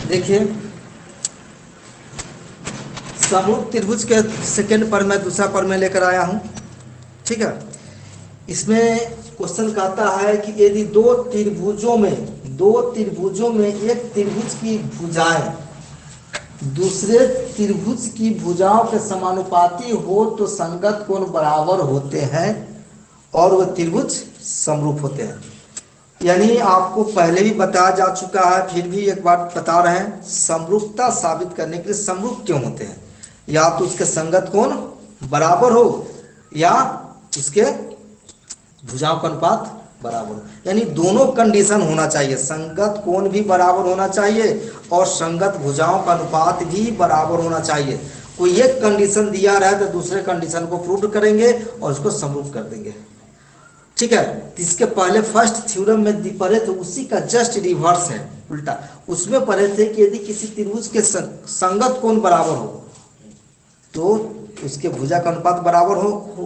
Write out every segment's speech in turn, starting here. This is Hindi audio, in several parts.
देखिए समरूप त्रिभुज के सेकंड पर मैं दूसरा पर मैं लेकर आया हूं। ठीक है, इसमें क्वेश्चन कहता है कि यदि दो त्रिभुजों में एक त्रिभुज की भुजाएं दूसरे त्रिभुज की भुजाओं के समानुपाती हो तो संगत कोण बराबर होते हैं और वह त्रिभुज समरूप होते हैं। यानी आपको पहले भी बताया जा चुका है, फिर भी एक बार बता रहे हैं, समरूपता साबित करने के लिए समरूप क्यों होते हैं, या तो उसके संगत कोण बराबर हो या उसके भुजाओं का अनुपात बराबर हो। यानी दोनों कंडीशन होना चाहिए, संगत कोण भी बराबर होना चाहिए और संगत भुजाओं का अनुपात भी बराबर होना चाहिए। कोई एक कंडीशन दिया रहे तो दूसरे कंडीशन को प्रूव करेंगे और उसको समरूप कर देंगे। ठीक है, तो इसके पहले फर्स्ट थ्योरम में पढ़े थे, उसी का जस्ट रिवर्स है, उल्टा। उसमें पढ़े थे कि यदि किसी त्रिभुज के संगत कोण बराबर हो तो उसके भुजा का अनुपात बराबर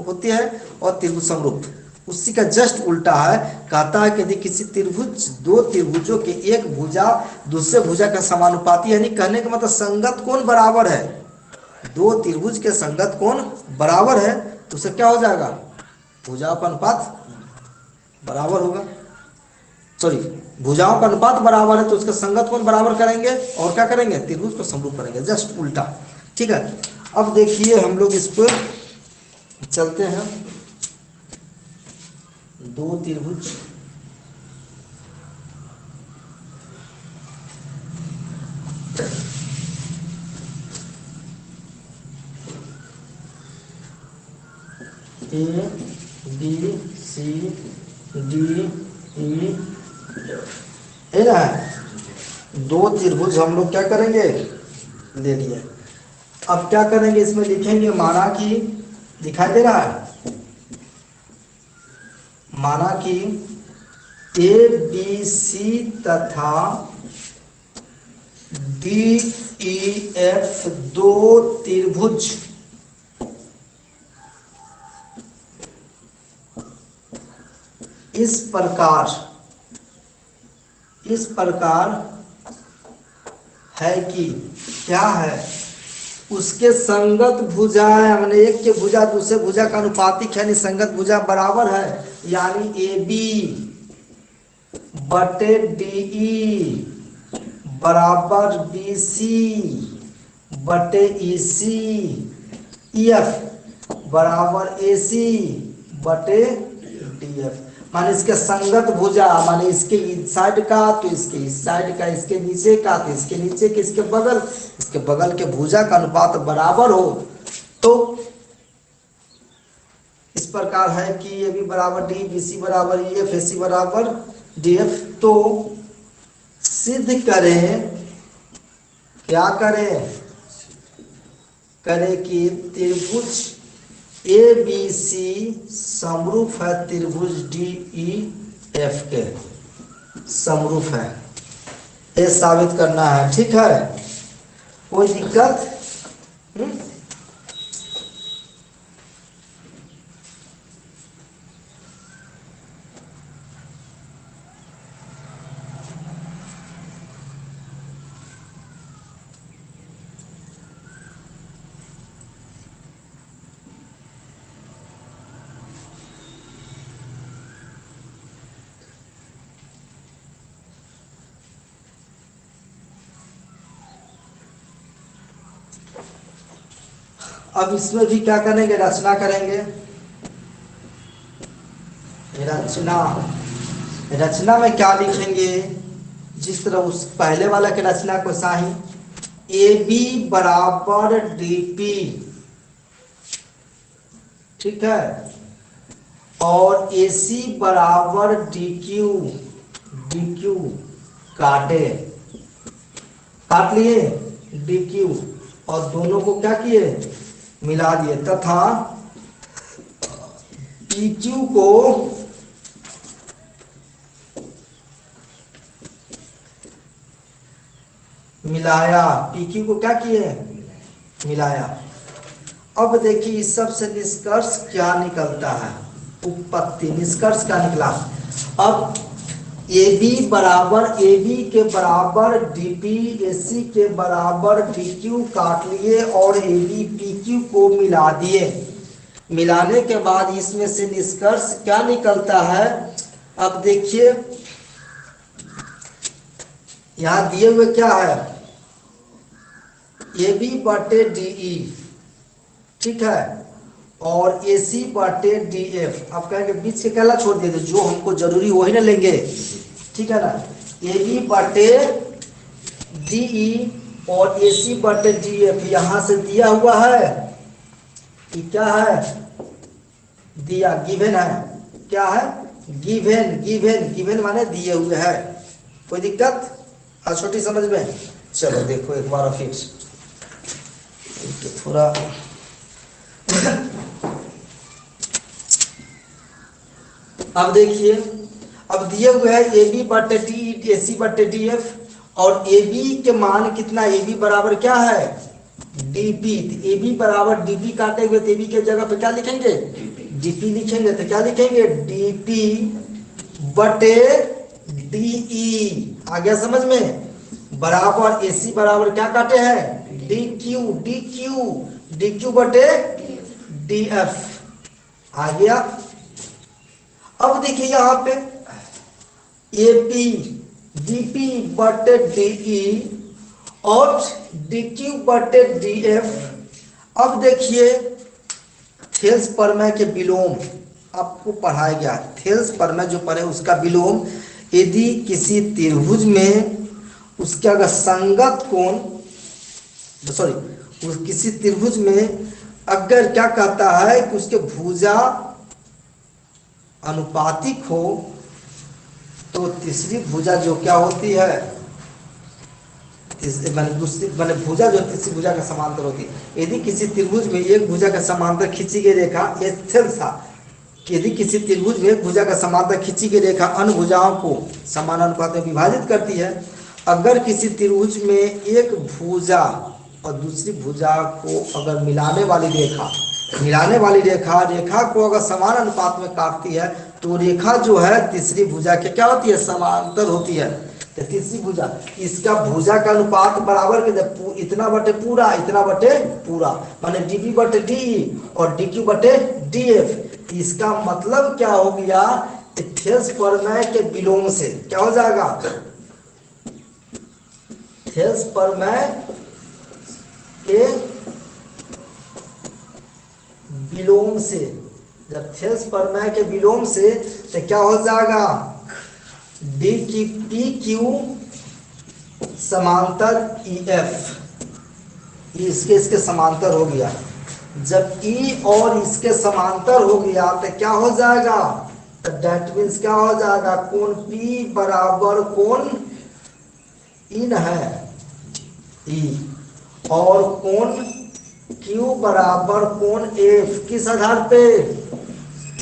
होती है और त्रिभुज समरूप। उसी का जस्ट उल्टा है, कहता है कि यदि किसी दो त्रिभुजों के एक भुजा दूसरे भुजा का समानुपाती, यानी कहने का मतलब संगत कोण बराबर है, दो त्रिभुज के संगत कोण बराबर है तो उसे क्या हो जाएगा, भुजाओं का अनुपात बराबर होगा। सॉरी, भुजाओं का अनुपात बराबर है तो उसका संगत कोण बराबर करेंगे और क्या करेंगे, त्रिभुज को समरूप करेंगे, जस्ट उल्टा। ठीक है, अब देखिए हम लोग इस पर चलते हैं। दो त्रिभुज A B C D E है ना, दो त्रिभुज हम लोग क्या करेंगे, ले लिए। अब क्या करेंगे, इसमें लिखेंगे, माना कि दिखाई दे रहा है, माना कि ए बी सी तथा डी ई एफ दो त्रिभुज इस प्रकार है कि क्या है, उसके संगत भुजाएं, हमने एक के भुजा दूसरे भुजा का अनुपातिक है, यानी संगत भुजा बराबर है, यानी ए बी बटे डी ई बराबर बी सी बटे ई सी, ई एफ बराबर ए सी बटे डी एफ। माने इसके संगत भुजा, माने इसके इस साइड का तो इसके इस साइड का, इसके नीचे का तो इसके नीचे के, इसके बगल के भुजा का अनुपात बराबर हो तो इस प्रकार है कि ए बी बराबर डी, बी सी बराबर ई एफ, ए सी बराबर डी एफ। तो सिद्ध करें, क्या करें कि त्रिभुज ए बी सी समरूप है त्रिभुज डी ई एफ के, समरूप है, ये साबित करना है। ठीक है, कोई दिक्कत? अब इसमें भी क्या करेंगे, रचना करेंगे। रचना में क्या लिखेंगे, जिस तरह उस पहले वाला के रचना को साही, ए बी बराबर डी पी, ठीक है, और ए सी बराबर डी क्यू काट लिए डी क्यू, और दोनों को क्या किए, मिला दिए, तथा पी क्यू को मिलाया, पी क्यू को क्या किए, मिलाया। अब देखिए इस सब से निष्कर्ष क्या निकलता है, उत्पत्ति, निष्कर्ष क्या निकला। अब ए बी के बराबर डीपी एसी के बराबर डीक्यू काट लिए और ए बी पी क्यू को मिला दिए। मिलाने के बाद इसमें से निष्कर्ष क्या निकलता है? अब देखिए यहां दिए हुए क्या है, ए बी बटे डी ई, ठीक है, और ए सी बटे डी एफ। आप कहेंगे बीच के कहला छोड़ दिए, जो हमको जरूरी वही ना लेंगे, ठीक है ना। ए बी बटे डी ई और ए सी बटे डी एफ यहां से दिया हुआ है, ये क्या है, दिया, गिवन है, क्या है, गिवन, गिवन, गिवन माने दिए हुए है। कोई दिक्कत छोटी समझ में? चलो देखो एक बार फिर थोड़ा अब देखिए, अब दिए हुए है ए बी बटे डी ए सी बटे डी एफ, और ए बी के मान कितना, ए बी बराबर क्या है, डीपी। ए बी बराबर डीपी काटे हुए, ए बी के जगह पे क्या लिखेंगे, डीपी लिखेंगे। तो क्या लिखेंगे, डीपी बटे डीई। आ गया समझ में? बराबर एसी बराबर क्या काटे हैं, D Q, D Q, D Q बटे डी एफ। आ गया। अब देखिए यहां पे एपी डीपी बटे डीई और डीक्यू बटे डीएफ। अब देखिए थेल्स प्रमेय के विलोम आपको पढ़ाया गया। थेल्स प्रमेय जो पढ़े उसका विलोम, यदि किसी त्रिभुज में उसके अगर संगत कोण, सॉरी किसी त्रिभुज में अगर क्या कहता है कि उसके भुजा अनुपातिक हो, तो तीसरी भुजा जो क्या होती है, मैंने भुजा जो तीसरी भुजा का समांतर होती है। यदि किसी त्रिभुज में एक भुजा का समांतर खींची गई रेखा, था यदि किसी त्रिभुज में एक भुजा का समांतर खींची गई रेखा अन्य भुजाओं को समान अनुपात में विभाजित करती है। अगर किसी त्रिभुज में एक भुजा और दूसरी भुजा को अगर मिलाने वाली रेखा को अगर समान अनुपात में काटती है, तो रेखा जो है तीसरी भुजा के क्या होती है, समांतर होती है। तो तीसरी भुजा, इसका भुजा का अनुपात बराबर के इतना बटे पूरा, इतना बटे पूरा, माने डीबी बटे डी और डीक्यू बटे डीएफ। इसका मतलब क्या हो गया, थेल्स प्रमेय के विलोम से क्या हो जाएगा, थेल्स प्रमेय के विलोम से, जब थेल्स प्रमेय के विलोम से तो क्या हो जाएगा, डी की पी क्यू समांतर ई एफ, इसके समांतर हो गया। जब ई और इसके समांतर हो गया तो क्या हो जाएगा, तो दैट मीन्स क्या हो जाएगा, कोण पी बराबर कोण इन है ई, और कोण क्यू बराबर कोण एफ। किस आधार पे,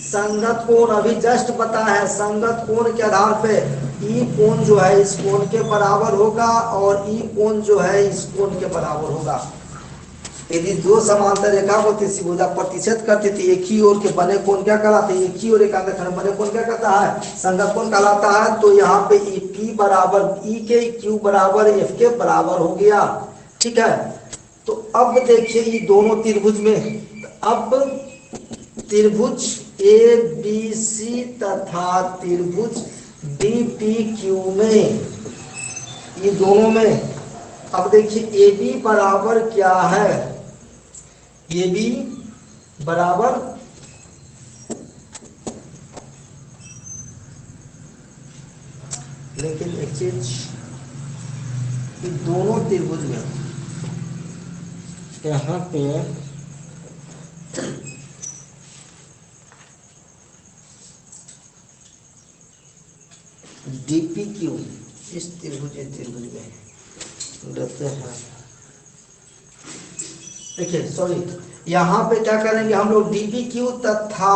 संगत कोण, अभी जस्ट पता है संगत कोण के आधार पे ई कोण जो है इस कोण के बराबर होगा और ई कोण जो है इस कोण के बराबर होगा। यदि दो समांतर रेखा को तीसरी भुजा प्रतिच्छेद करती थी, एक ही ओर के बने कोण क्या कहलाते हैं, एक ही ओर एकांतर खंड बने कोण क्या कहता है, संगत कोण कहलाता है। तो यहाँ पे ई पी बराबर ई के, क्यू बराबर एफ के बराबर हो गया, ठीक है। तो अब देखिए ये दोनों त्रिभुज में, अब त्रिभुज ए बी सी तथा त्रिभुज डी पी क्यू में, ये दोनों में अब देखिए ए बी बराबर क्या है, ए बी बराबर लेकिन एक चीज, ये दोनों त्रिभुज में यहाँ पे डीपी क्यू इस त्रिभुज में रहते हैं। देखिए सॉरी, यहाँ पे क्या करेंगे हम लोग, डीपी क्यू तथा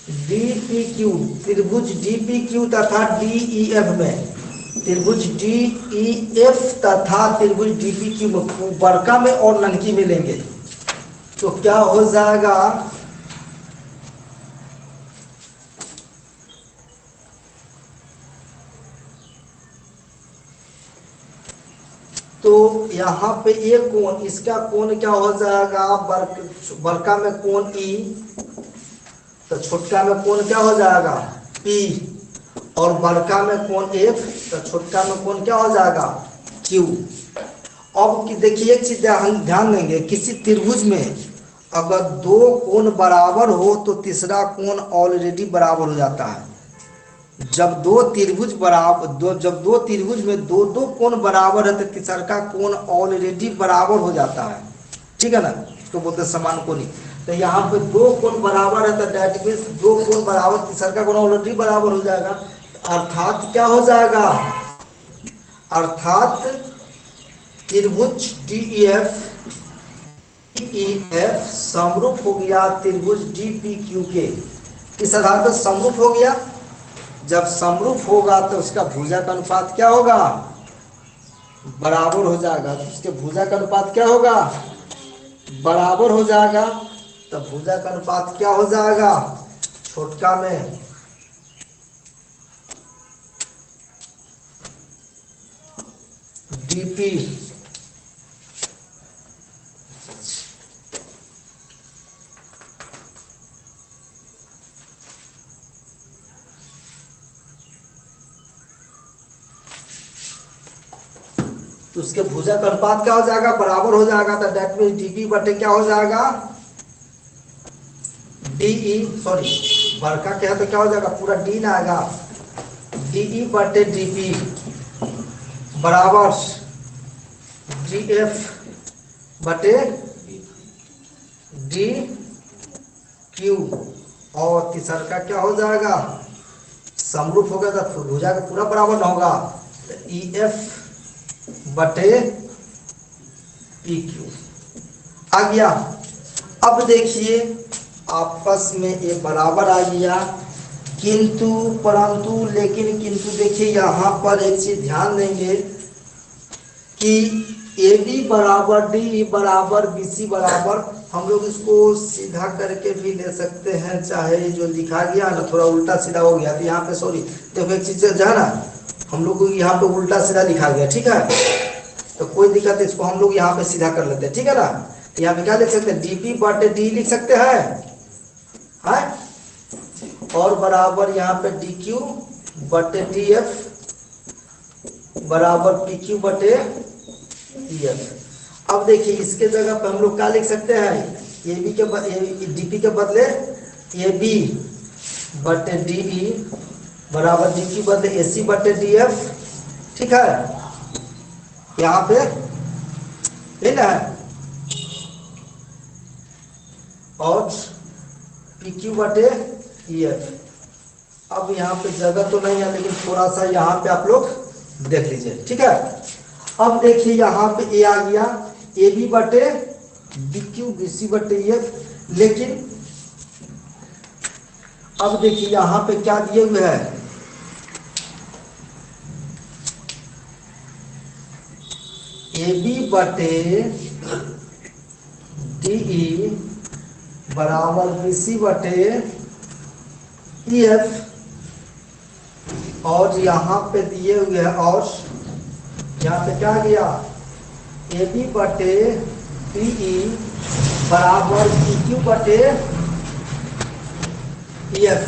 डीपी क्यू, त्रिभुज डीपी क्यू तथा डीईएफ में, त्रिभुज डीईएफ तथा त्रिभुज डीपी क्यू में बड़का में और ननकी में लेंगे तो क्या हो जाएगा, तो यहाँ पे ये कोण, इसका कोण क्या हो जाएगा, बड़का में कोण ई, तो छोटका में कोण क्या हो जाएगा पी, और बड़का में कोण एफ, तो छोटका में कोण क्या हो जाएगा क्यू। अब देखिए एक चीज ध्यान देंगे, किसी त्रिभुज में अगर दो कोण बराबर हो तो तीसरा कोण ऑलरेडी बराबर हो जाता है। जब दो त्रिभुज में दो दो कोण बराबर है तो तीसरा कोण ऑलरेडी बराबर हो जाता है, ठीक है ना, इसको बोलते हैं समान कोणी। तो यहाँ पे दो कोण बराबर है तो दैट मीन्स दो कोण बराबर, तीसरा कोण ऑलरेडी बराबर हो जाएगा, अर्थात क्या हो जाएगा, अर्थात त्रिभुज DEF समरूप हो गया त्रिभुज DPQ के। किस आधार पर समरूप हो गया, जब समरूप होगा तो उसका भुजा का अनुपात क्या होगा, बराबर हो जाएगा। तो उसके भुजा का अनुपात क्या होगा, बराबर हो जाएगा। तो भुजा का अनुपात क्या हो जाएगा, छोटका में DP तो उसके भुजा का अनुपात क्या हो जाएगा, बराबर हो जाएगा। तो दैट मीन्स DP बटे क्या हो जाएगा, DE, सॉरी बड़का क्या है तो क्या हो जाएगा, पूरा D ना आएगा, DE बटे DP बराबर DF बटे DQ, और तीसरा का क्या हो जाएगा, समरूप हो गया तो भुजा का पूरा बराबर ना होगा, तो EF बटे PQ आ गया। अब देखिए आपस में ये बराबर आ गया, किंतु परंतु लेकिन किंतु देखिए यहाँ पर एक चीज ध्यान देंगे कि AB बराबर DE बराबर BC बराबर, हम लोग इसको सीधा करके भी ले सकते हैं, चाहे जो लिखा गया ना थोड़ा उल्टा सीधा हो गया, तो यहाँ पे सॉरी देखो एक चीज जो है ना, हम लोग को यहाँ पे उल्टा सीधा लिखा गया, ठीक है, तो कोई दिक्कत है, इसको हम लोग यहाँ पे सीधा कर लेते हैं, ठीक है ना। तो यहाँ पे क्या लिख सकते हैं, DP बटे D लिख सकते हैं, और बराबर यहाँ पे DQ बटे DF बराबर PQ बटे EF। अब देखिए इसके जगह पे हम लोग क्या लिख सकते हैं, AB के DP के बदले AB बटे DE बराबर DQ बदले AC बटे DF, ठीक है, यहाँ पे है, और PQ बटे EF। अब यहाँ पे जगह तो नहीं है, लेकिन थोड़ा सा यहाँ पे आप लोग देख लीजिए, ठीक है। अब देखिए यहाँ पे A आ गया, AB बटे BQ BC बटे EF, लेकिन अब देखिए यहाँ पे क्या दिए हुए हैं, AB बटे DE बराबर BC बटे EF, और यहाँ पे दिए हुए हैं, और यहाँ पे क्या गया, AB बटे DE बराबर PQ बटे EF,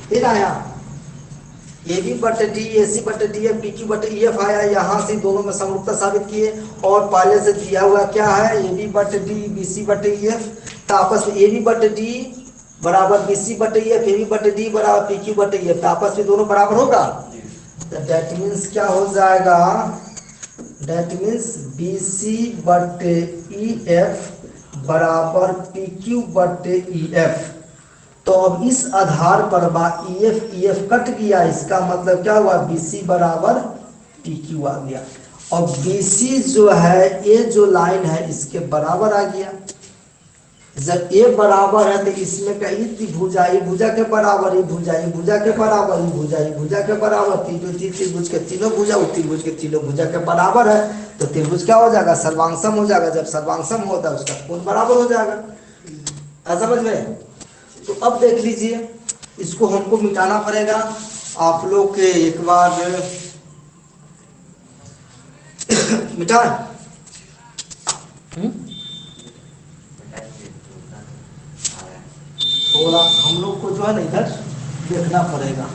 ठीक है, यहाँ AB बटे D AC बटे DF PQ बटे EF आया, यहाँ से दोनों में समरूपता साबित किए, और पहले से दिया हुआ क्या है, AB बटे D BC बटे EF, तो आपस में AB बटे D बराबर BC बटे EF, AB बटे D बराबर PQ बटे EF, तो आपस में दोनों बराबर होगा। तो दैट मीन्स क्या हो जाएगा, दैट मीन्स BC बटे EF बराबर PQ बटे EF। तो अब इस आधार पर EF कट गया, इसका मतलब क्या हुआ, BC बराबर PQ आ गया, और BC जो है ये जो लाइन है इसके बराबर आ गया। जब A बराबर है तो इसमें का भुजा, ये भुजा के बराबर, ये भुजा, ये भुजा के बराबर, ये भुजा, ये भुजा के बराबर, त्रिभुज के तीनों भुजा, त्रिभुज के तीनों भुजा के बराबर है, तो त्रिभुज क्या हो जाएगा, सर्वांगसम हो जाएगा। जब सर्वांगसम होता है उसका कोण बराबर हो जाएगा, ऐसा समझ में। तो अब देख लीजिए, इसको हमको मिटाना पड़ेगा, आप लोग के एक बार मिटा थोड़ा हम लोग को जो है ना इधर देखना पड़ेगा,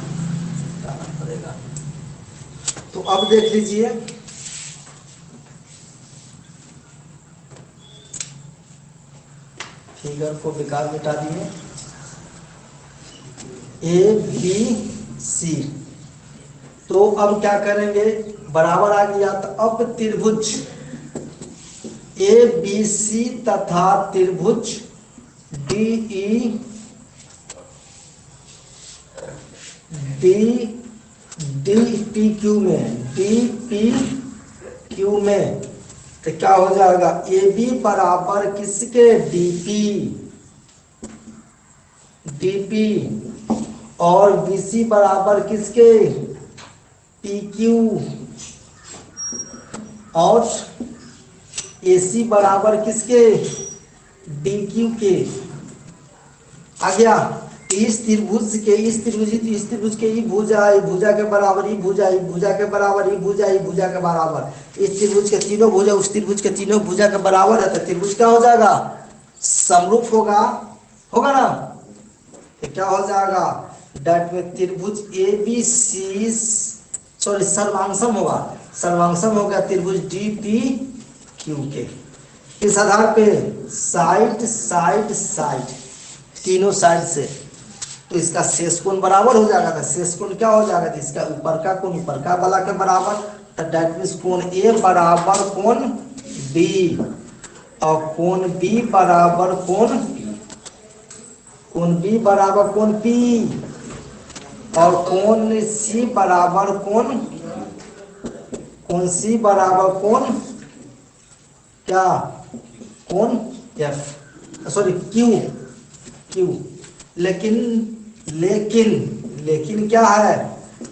जाना पड़ेगा। तो अब देख लीजिए, फिगर को बेकार मिटा दिए, ए बी सी। तो अब क्या करेंगे, बराबर आ गया, तो अब त्रिभुज ए बी सी तथा त्रिभुज D E D D P Q में, डी पी क्यू में तो क्या हो जाएगा, ए बी बराबर किसके, डी पी, डी पी, और बी सी बराबर किसके, पी क्यू, और ए सी बराबर किसके, डी क्यू के। आ गया। इस त्रिभुज के इस त्रिभुज के ई भुजा के बराबर, ई भुजा के बराबर, ई भुजा के बराबर, इस त्रिभुज के तीनों भुजा उस त्रिभुज के तीनों भुजा के बराबर है, तो त्रिभुज क्या हो जाएगा, समरूप होगा, होगा ना। तो क्या हो जाएगा, डेट में त्रिभुज ए बी सी, सॉरी सर्वांशम होगा, सर्वांशम हो गया त्रिभुज डी पी क्यू के। इस आधार पे साइड साइड साइड, तीनों साइड से, तो इसका शेष कोण बराबर हो जाएगा। तो शेष कोण क्या हो जाएगा, तो इसका ऊपर का कोण ऊपर का वाला के बराबर, तो डेट मीन्स कोण ए बराबर कोण बी, और कोण बी बराबर कोण बी बराबर कोण पी, और कोण सी बराबर कोण सी बराबर कोण क्या, कोण एफ, सॉरी क्यू, क्यू। लेकिन क्या है,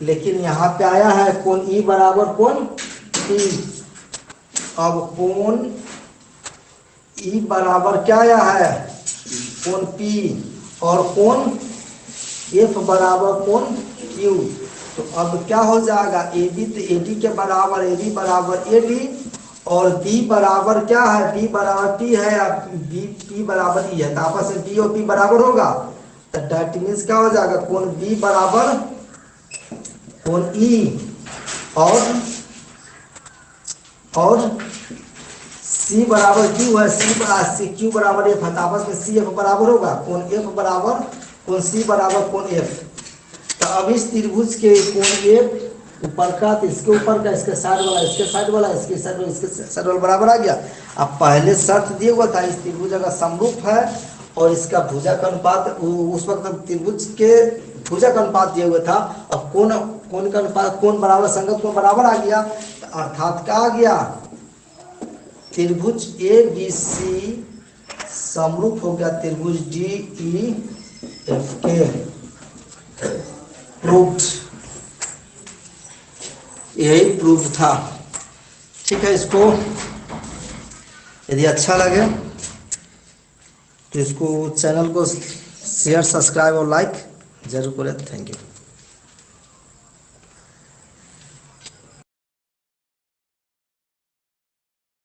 लेकिन यहाँ पे आया है कोण ई बराबर कोण पी। अब कोण ई बराबर क्या आया है, कोण पी, और कोण एफ बराबर कोण क्यू। तो अब क्या हो जाएगा, ए बी तो ए डी के बराबर, ए बी बराबर ए डी, और बी बराबर क्या है, बी बराबर पी है, बी पी बराबर ई है, तो आपस में बी और पी बराबर होगा। तो डेट मीन्स क्या हो जाएगा, कोण बी बराबर कोण ई, और सी बराबर क्यू है, सी क्यू बराबर एफ है, तो आपस में सी एफ बराबर होगा, कोण एफ बराबर कोण सी बराबर कोण एफ। तो अब इस त्रिभुज के कोण एफ ऊपर का, तो इसके ऊपर का, इसके साइड वाला, इसके साइड वाला, इसके साइड वाला, इसके साइड वाला बराबर आ गया। अब पहले शर्त दिया हुआ था, इस त्रिभुज अगर समरूप है और इसका भुजा का अनुपात, उस वक्त त्रिभुज के भुजा का अनुपात दिया हुआ था, अब कोण का अनुपात, कोण बराबर संगत कोण बराबर आ गया, अर्थात क्या आ गया, त्रिभुज ए बी सी समरूप हो गया त्रिभुज डी ई एफ के। प्रूव्ड, यही प्रूफ था। ठीक है, इसको यदि अच्छा लगे तो इसको चैनल को शेयर, सब्सक्राइब और लाइक जरूर करें। Thank you.